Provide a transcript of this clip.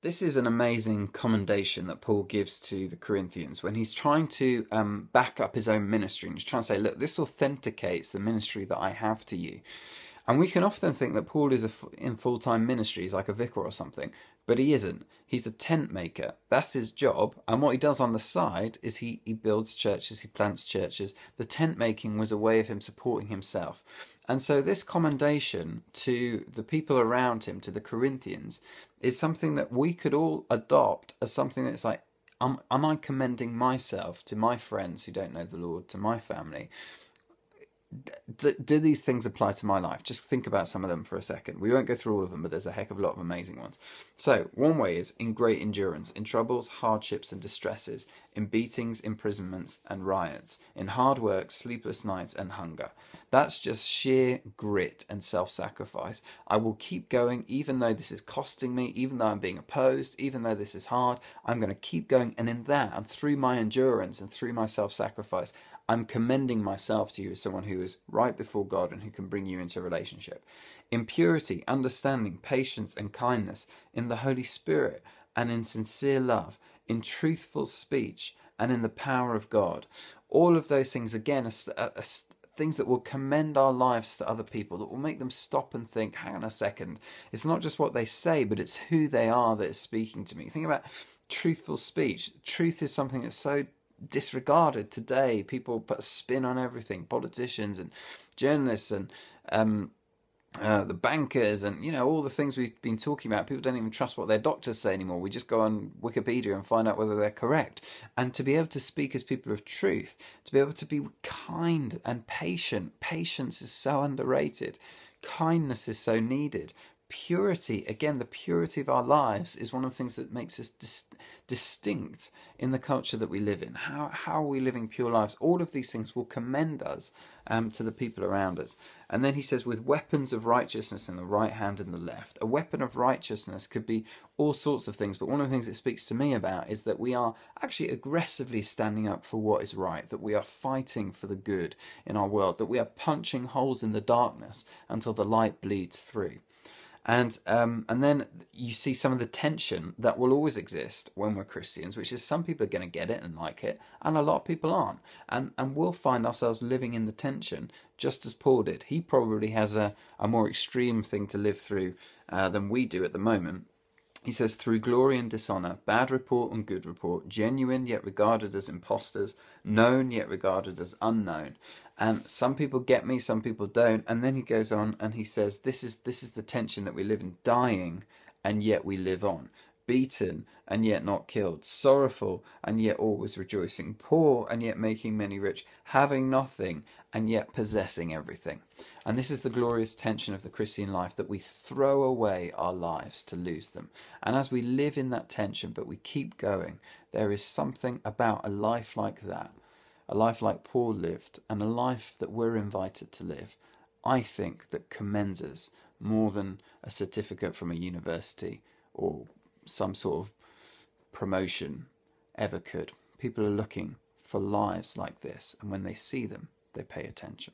This is an amazing commendation that Paul gives to the Corinthians when he's trying to back up his own ministry, and he's trying to say, look, this authenticates the ministry that I have to you. And we can often think that Paul is in full-time ministry, he's like a vicar or something, but he isn't. He's a tent maker. That's his job. And what he does on the side is he builds churches, he plants churches. The tent making was a way of him supporting himself. And so this commendation to the people around him, to the Corinthians, is something that we could all adopt as something that's like, am I commending myself to my friends who don't know the Lord, to my family? Do these things apply to my life? Just think about some of them for a second. We won't go through all of them, but there's a heck of a lot of amazing ones. So one way is in great endurance, in troubles, hardships and distresses, in beatings, imprisonments and riots, in hard work, sleepless nights and hunger. That's just sheer grit and self-sacrifice. I will keep going even though this is costing me, even though I'm being opposed, even though this is hard. I'm going to keep going, and in that, and through my endurance and through my self-sacrifice, I'm commending myself to you as someone who is right before God and who can bring you into a relationship. In purity, understanding, patience and kindness, in the Holy Spirit and in sincere love, in truthful speech and in the power of God. All of those things, again, are things that will commend our lives to other people, that will make them stop and think, hang on a second, it's not just what they say, but it's who they are that is speaking to me. Think about truthful speech. Truth is something that's so disregarded today. People put a spin on everything, politicians and journalists and the bankers and all the things we've been talking about. People don't even trust what their doctors say anymore. We just go on Wikipedia and find out whether they're correct. And to be able to speak as people of truth, to be able to be kind and patient. Patience is so underrated. Kindness is so needed. Purity, again, the purity of our lives is one of the things that makes us distinct in the culture that we live in. How are we living pure lives? All of these things will commend us to the people around us. And then he says, with weapons of righteousness in the right hand and the left. A weapon of righteousness could be all sorts of things, but one of the things it speaks to me about is that we are actually aggressively standing up for what is right, that we are fighting for the good in our world, that we are punching holes in the darkness until the light bleeds through. And then you see some of the tension that will always exist when we're Christians, which is some people are going to get it and like it, and a lot of people aren't. And we'll find ourselves living in the tension, just as Paul did. He probably has a more extreme thing to live through than we do at the moment. He says, through glory and dishonour, bad report and good report, genuine yet regarded as impostors, known yet regarded as unknown. And some people get me, some people don't. And then he goes on and he says, this is the tension that we live in, dying and yet we live on, beaten and yet not killed, sorrowful and yet always rejoicing, poor and yet making many rich, having nothing and yet possessing everything. And this is the glorious tension of the Christian life, that we throw away our lives to lose them. And as we live in that tension, but we keep going, there is something about a life like that, a life like Paul lived, and a life that we're invited to live, I think, that commends us more than a certificate from a university or some sort of promotion ever could. People are looking for lives like this, and when they see them, they pay attention.